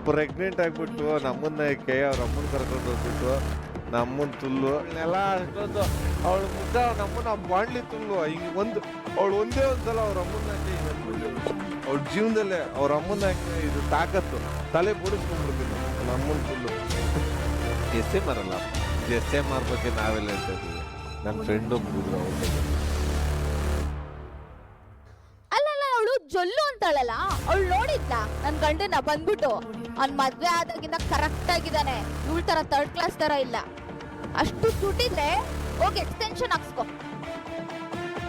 Pregnant ಆಗ್ಬಿಟ್ಟು ನಮ್ಮನ್ನಕ್ಕೆ ಅವ್ರ ಅಮ್ಮನ ಕರ್ಕೊಂಡು ಹೋಗ್ಬಿಟ್ಟು ನಮ್ಮನ್ ತುಲ್ಲು ಎಲ್ಲ ಅಷ್ಟೊಂದು ಅವಳ ಮುಖ ನಮ್ಮನ್ನ ಬಾಣ್ಲಿ ತುಲ್ಲು ಹಿಂಗೆ ಅವಳು ಒಂದೇ ಒಂದ್ಸಲ ಅವ್ರ ಅಮ್ಮನ್ನಾಕೆ ಹಿಂಗೆ ಅಂದ್ಬಿಟ್ಟು ಅವಳ ಜೀವನದಲ್ಲೇ ಅವ್ರ ಅಮ್ಮನ್ನಾಕೆ ಇದು ತಾಕತ್ತು ತಲೆ ಬುಡಿಸ್ಕೊಂಡ್ಬಿಡ್ತೀನಿ ನಮ್ಮನ್ ತುಲ್ಲು. ಎಸ್ಸೆ ಮಾರಲ್ಲ, ಎಸ್ಸೆ ಮಾರ್ಬೇಕು ನಾವೆಲ್ಲ ಹೇಳ್ತಾ ಇದ್ದೀವಿ. ನನ್ನ ಫ್ರೆಂಡ್ ಒಬ್ರು ಜೊಲ್ಲು ಅಂತಾಳಲ್ಲ, ಅವಳು ನೋಡಿದ್ಲ ನನ್ ಗಂಡನ ಬಂದ್ಬಿಟ್ಟು ಅವ್ನ್ ಮದ್ವೆ ಆದಾಗಿಂದ ಕರೆಕ್ಟ್ ಆಗಿದ್ದಾನೆ. ಇವಳ ತರ ಥರ್ಡ್ ಕ್ಲಾಸ್ ತರ ಇಲ್ಲ. ಅಷ್ಟು ಸುಟ್ಟಿದ್ರೆ ಹೋಗಿ ಎಕ್ಸ್ಟೆನ್ಷನ್ ಹಾಕ್ಸ್ಕೊ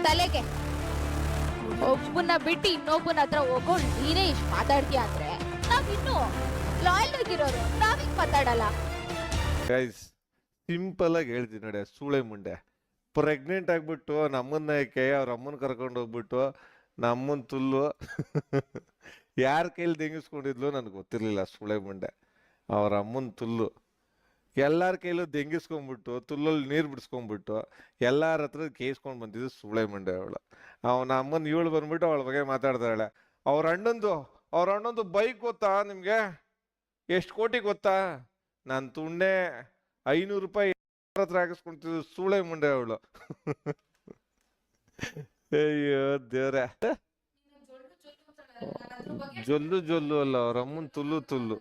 ತಲೆಗೆ. ಒಬ್ಬನ ಬಿಟ್ಟು ಇನ್ನೊಬ್ಬನ ಹತ್ರ ಹೋಗೋಳು ನೀನೇ ಇಷ್ಟು ಮಾತಾಡ್ತೀಯ ಅಂದ್ರೆ ನಾವ್ ಇನ್ನು ಲಾಯಲ್ ಆಗಿರೋರು ನಾವಿಂಗ್ ಮಾತಾಡಲ್ಲ. ಗೈಸ್ ಸಿಂಪಲ್ ಆಗಿ ಹೇಳ್ತೀನಿ ನೋಡಿ, ಸೂಳೆ ಮುಂಡೆ ಪ್ರೆಗ್ನೆಂಟ್ ಆಗ್ಬಿಟ್ಟು ನಮ್ಮನ್ನಕ್ಕೆ ಅವ್ರ ಅಮ್ಮನ ಕರ್ಕೊಂಡು ಹೋಗ್ಬಿಟ್ಟು ನಮ್ಮನ್ ತುಲ್ಲು ಯಾರ ಕೈಲಿ ದೆಂಗಿಸ್ಕೊಂಡಿದ್ಲು ನನಗೆ ಗೊತ್ತಿರ್ಲಿಲ್ಲ. ಸೂಳೆ ಮುಂಡೆ ಅವ್ರ ಅಮ್ಮನ ತುಲ್ಲು ಎಲ್ಲಾರ ಕೈಲೂ ದೆಂಗಿಸ್ಕೊಂಡ್ಬಿಟ್ಟು ತುಲ್ಲಲ್ಲಿ ನೀರು ಬಿಡಿಸ್ಕೊಂಡ್ಬಿಟ್ಟು ಎಲ್ಲಾರ ಹತ್ರ ಕೇಸ್ಕೊಂಡು ಬಂದಿದ್ದು ಸೂಳೆ ಮುಂಡೆ ಅವಳು. ಅವನ ಅಮ್ಮನ ಇವಳು ಬಂದ್ಬಿಟ್ಟು ಅವಳ ಬಗ್ಗೆ ಮಾತಾಡ್ತಾಳೆ. ಅವ್ರ ಅಣ್ಣಂದು ಬೈಕ್ ಗೊತ್ತಾ ನಿಮ್ಗೆ? ಎಷ್ಟು ಕೋಟಿ ಗೊತ್ತಾ? ನಾನು ತುಂಡೆ 500 ರೂಪಾಯಿ ಹತ್ರ ಹಾಕಿಸ್ಕೊಂತಿದ್ದು ಸೂಳೆ ಮುಂಡೆ ಅವಳು. ಅಯ್ಯೋ ದೇವ್ರೆ, ಜೊಲ್ಲು ಅಲ್ಲ, ಅವ್ರ ಅಮ್ಮನ್ ತುಲ್ಲು.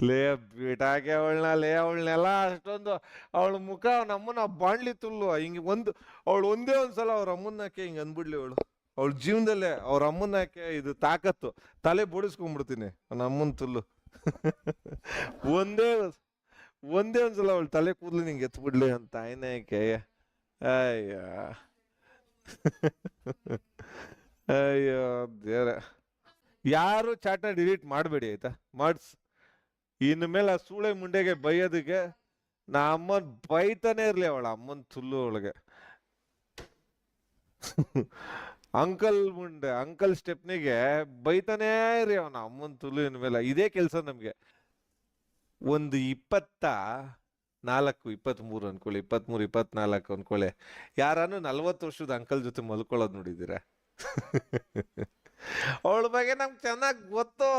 ಲೇ ಬಿಟಾಕೆ ಅವಳನ್ನೆಲ್ಲ ಅಷ್ಟೊಂದು ಅವಳ ಮುಖ ನಮ್ಮನ್ನ ಬಾಣ್ಲಿ ತುಲ್ಲು ಹಿಂಗೆ ಅವಳು ಒಂದೇ ಒಂದ್ಸಲ ಅವ್ರ ಅಮ್ಮನ್ನಾಕೆ ಹಿಂಗೆ ಅಂದ್ಬಿಡ್ಲಿ ಅವಳ ಜೀವನದಲ್ಲೇ ಅವ್ರ ಅಮ್ಮನ್ನಾಕೆ ಇದು ತಾಕತ್ತು ತಲೆ ಬೋಡಿಸ್ಕೊಂಡ್ಬಿಡ್ತೀನಿ ನಮ್ಮನ್ ತುಲ್ಲು. ಒಂದೇ ಒಂದ್ಸಲ ಅವಳು ತಲೆ ಕೂದಲು ನಿಂಗೆ ಎತ್ಬಿಡ್ಲಿ ಅಂತ ಆಯ್ನಾಕೆ. ಅಯ್ಯೋ ದೇವ್ರೆ, ಯಾರು ಚಾಟ್ನ ಡಿಲೀಟ್ ಮಾಡಬೇಡಿ ಆಯ್ತಾ, ಇನ್ನು ಮೇಲೆ ಆ ಸೂಳೆ ಮುಂಡೆಗೆ ಬೈಯೋದಕ್ಕೆ ನಾ ಅಮ್ಮನ್ ಬೈತಾನೆ ಇರ್ಲಿ ಅವಳ ಅಮ್ಮನ್ ತುಲ್ಲು ಒಳಗೆ. ಅಂಕಲ್ ಸ್ಟೆಪ್ನಿಗೆ ಬೈತಾನೇ ಇರಿ ಅವನ ಅಮ್ಮನ್ ತುಲ್ಲು. ಇನ್ ಮೇಲೆ ಇದೇ ಕೆಲಸ ನಮ್ಗೆ. ಒಂದು 23 ಅನ್ಕೊಳ್ಳಿ, 24 ಅನ್ಕೊಳ್ಳಿ, ಯಾರಾನು 40 ವರ್ಷದ ಅಂಕಲ್ ಜೊತೆ ಮಲ್ಕೊಳ್ಳೋದು ನೋಡಿದ್ದೀರಾ? ಅವಳ ಬಗ್ಗೆ ನಮ್ಗೆ ಚೆನ್ನಾಗಿ ಗೊತ್ತು.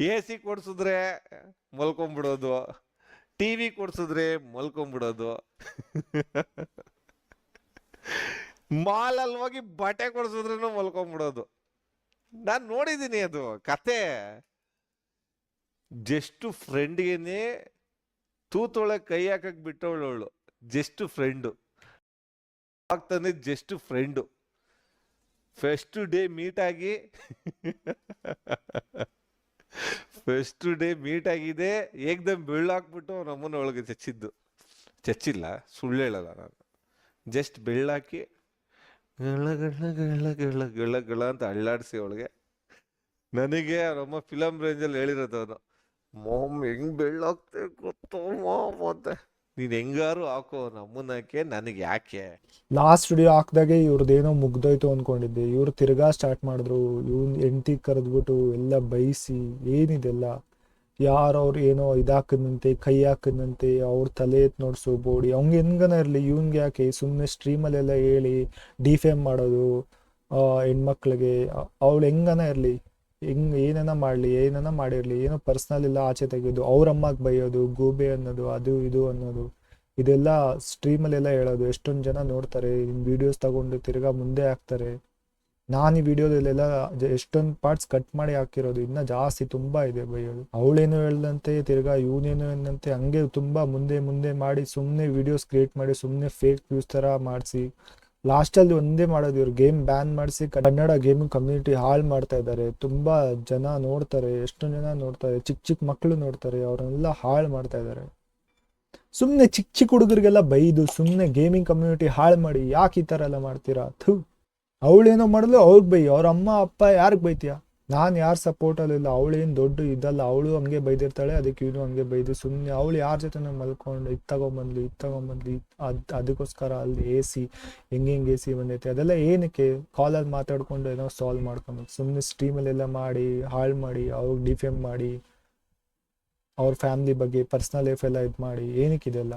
AC ಕೊಡ್ಸಿದ್ರೆ ಮಲ್ಕೊಂಡ್ಬಿಡೋದು, TV ಕೊಡ್ಸಿದ್ರೆ ಮಲ್ಕೊಂಡ್ಬಿಡೋದು, ಮಾಲಲ್ಲಿ ಹೋಗಿ ಬಟ್ಟೆ ಕೊಡ್ಸಿದ್ರೂ ಮಲ್ಕೊಂಡ್ಬಿಡೋದು. ನಾನ್ ನೋಡಿದೀನಿ ಅದು ಕತೆ. ಜಸ್ಟ್ ಫ್ರೆಂಡ್ಗೆನೆ ತೂತೊಳಗೆ ಕೈ ಹಾಕಕ್ ಬಿಟ್ಟವಳು ಜಸ್ಟ್ ಫ್ರೆಂಡು ಆಗ್ತಾನೆ. Just friend first day meet ಆಗಿದೆ, ಏಕ್ದಮ್ ಬೆಳ್ಳಾಕ್ಬಿಟ್ಟು ನಮ್ಮನ್ನ ಒಳಗೆ ಚಚ್ಚಿಲ್ಲ, ಸುಳ್ಳು ಹೇಳಲ್ಲ ನಾನು. ಜಸ್ಟ್ ಬೆಳ್ಳಾಕಿ ಗಳ ಅಂತ ಅಳ್ಳಾಡಿಸಿ ಅವಳಿಗೆ. ನನಗೆ ನಮ್ಮ ಫಿಲಮ್ ರೇಂಜಲ್ಲಿ ಹೇಳಿರೋದು ಅವನು, ಮಾಮ್ ಹೆಂಗ್ ಬೆಳ್ಳಾಗ್ತೇ ಗೊತ್ತೋ ಮಾಮ್ ಅಂತ. ನೀನ್ ಹೆಂಗಾರು ಹಾಕೋ ನಮ್ಮನ್ನಕ್ಕೆ, ನನಗೆ ಯಾಕೆ. ಲಾಸ್ಟ್ ವಿಡಿಯೋ ಹಾಕ್ದಾಗೆ ಇವ್ರದ್ದೇನೋ ಮುಗ್ದೋಯ್ತು ಅನ್ಕೊಂಡಿದ್ದೆ. ಇವ್ರು ತಿರ್ಗಾ ಸ್ಟಾರ್ಟ್ ಮಾಡಿದ್ರು. ಇವ್ನ ಹೆಂಡತಿ ಕರೆದ್ಬಿಟ್ಟು ಎಲ್ಲ ಬೈಸಿ ಏನಿದೆಲ್ಲ, ಯಾರವ್ರು ಏನೋ ಇದಾಕದಂತೆ, ಕೈ ಹಾಕದಂತೆ, ಅವ್ರ ತಲೆ ಎತ್ ನೋಡ್ಸು ಬೋಡಿ. ಅವ್ಗೆ ಹೆಂಗನ ಇರಲಿ, ಇವ್ನಿಗೆ ಯಾಕೆ ಸುಮ್ಮನೆ ಸ್ಟ್ರೀಮಲ್ಲೆಲ್ಲ ಹೇಳಿ ಡಿಫೇಮ್ ಮಾಡೋದು ಹೆಣ್ಮಕ್ಳಿಗೆ. ಅವಳು ಹೆಂಗನ ಇರಲಿ, ಏನನ ಮಾಡಲಿ, ಏನನ ಮಾಡಿರಲಿ, ಏನೋ ಪರ್ಸ್ನಲ್ ಎಲ್ಲ ಆಚೆ ತೆಗೆಯೋದು, ಅವ್ರಮ್ಮಗೆ ಬೈಯೋದು, ಗೂಬೆ ಅನ್ನೋದು, ಅದು ಇದು ಅನ್ನೋದು, ಇದೆಲ್ಲ ಸ್ಟ್ರೀಮಲ್ಲೆಲ್ಲ ಹೇಳೋದು. ಎಷ್ಟೊಂದು ಜನ ನೋಡ್ತಾರೆ, ವಿಡಿಯೋಸ್ ತಗೊಂಡು ತಿರ್ಗಾ ಮುಂದೆ ಹಾಕ್ತಾರೆ. ನಾನು ಈ ವಿಡಿಯೋದಲ್ಲೆಲ್ಲ ಎಷ್ಟೊಂದು ಪಾರ್ಟ್ಸ್ ಕಟ್ ಮಾಡಿ ಹಾಕಿರೋದು, ಇನ್ನ ಜಾಸ್ತಿ ತುಂಬಾ ಇದೆ ಬೈಯೋದು. ಅವಳೇನು ಹೇಳ್ದಂತೆ, ತಿರ್ಗಾ ಇವನೇನು ಏನಂತೆ, ಹಂಗೆ ತುಂಬಾ ಮುಂದೆ ಮಾಡಿ ಸುಮ್ಮನೆ ವಿಡಿಯೋಸ್ ಕ್ರಿಯೇಟ್ ಮಾಡಿ ಸುಮ್ಮನೆ ಫೇಕ್ ವ್ಯೂಸ್ ತರ ಮಾಡಿಸಿ ಲಾಸ್ಟಲ್ಲಿ ಒಂದೇ ಮಾಡೋದು, ಇವ್ರು ಗೇಮ್ ಬ್ಯಾನ್ ಮಾಡಿಸಿ ಕನ್ನಡ ಗೇಮಿಂಗ್ ಕಮ್ಯುನಿಟಿ ಹಾಳು ಮಾಡ್ತಾ ಇದ್ದಾರೆ. ತುಂಬಾ ಜನ ನೋಡ್ತಾರೆ, ಎಷ್ಟೊಂದು ಜನ ನೋಡ್ತಾರೆ, ಚಿಕ್ಕ ಮಕ್ಕಳು ನೋಡ್ತಾರೆ, ಅವ್ರನ್ನೆಲ್ಲ ಹಾಳು ಮಾಡ್ತಾ ಇದ್ದಾರೆ. ಸುಮ್ಮನೆ ಚಿಕ್ಕ ಹುಡುಗರಿಗೆಲ್ಲ ಬೈದು ಸುಮ್ಮನೆ ಗೇಮಿಂಗ್ ಕಮ್ಯುನಿಟಿ ಹಾಳು ಮಾಡಿ ಯಾಕೆ ಈ ಥರ ಎಲ್ಲ ಮಾಡ್ತೀರಾ? ಅವಳೇನೋ ಮಾಡಿದ್ಲು ಅವ್ರಿಗೆ ಬೈ, ಅವ್ರ ಅಮ್ಮ ಅಪ್ಪ ಯಾರಿಗೆ ಬೈತೀಯ? ನಾನು ಯಾರ ಸಪೋರ್ಟಲ್ಲಿಲ್ಲ, ಅವಳೇನು ದೊಡ್ಡ ಇದಲ್ಲ, ಅವಳು ಹಂಗೆ ಬೈದಿರ್ತಾಳೆ, ಅದಕ್ಕೆ ಇವನು ಹಂಗೆ ಬೈದು ಸುಮ್ಮನೆ ಅವಳು ಯಾರ ಜೊತೆ ಮಲ್ಕೊಂಡು ಇದು ತಗೊಂಬಂದ್ಲಿ ಅದಕ್ಕೋಸ್ಕರ ಅಲ್ಲಿ AC ಹೆಂಗೆ AC ಬಂದೈತೆ ಅದೆಲ್ಲ ಏನಕ್ಕೆ? ಕಾಲಲ್ಲಿ ಮಾತಾಡ್ಕೊಂಡು ಏನೋ ಸಾಲ್ವ್ ಮಾಡ್ಕೊಂಡು ಸುಮ್ಮನೆ ಸ್ಟ್ರೀಮಲ್ಲೆಲ್ಲ ಮಾಡಿ ಹಾಳು ಮಾಡಿ ಅವ್ರಿಗೆ ಡಿಫೇಮ್ ಮಾಡಿ ಅವ್ರ ಫ್ಯಾಮಿಲಿ ಬಗ್ಗೆ ಪರ್ಸ್ನಲ್ ಲೈಫ್ ಎಲ್ಲ ಇದು ಮಾಡಿ ಏನಕ್ಕಿದೆಲ್ಲ?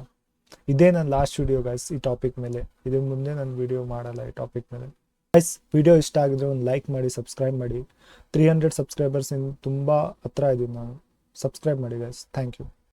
ಇದೇ ನನ್ನ ಲಾಸ್ಟ್ ವಿಡಿಯೋ ಗೈಸ್ ಈ ಟಾಪಿಕ್ ಮೇಲೆ. ಇದ್ರ ಮುಂದೆ ನಾನು ವಿಡಿಯೋ ಮಾಡಲ್ಲ ಈ ಟಾಪಿಕ್ ಮೇಲೆ. ಗೈಸ್ ವಿಡಿಯೋ ಇಷ್ಟ ಆಗಿದ್ರೆ ಒಂದು ಲೈಕ್ ಮಾಡಿ, ಸಬ್ಸ್ಕ್ರೈಬ್ ಮಾಡಿ. 300 ಸಬ್ಸ್ಕ್ರೈಬರ್ಸ್ ತುಂಬ ಹತ್ರ ಇದ್ದೀನಿ ನಾನು. ಸಬ್ಸ್ಕ್ರೈಬ್ ಮಾಡಿ ಗೈಸ್. Thank you.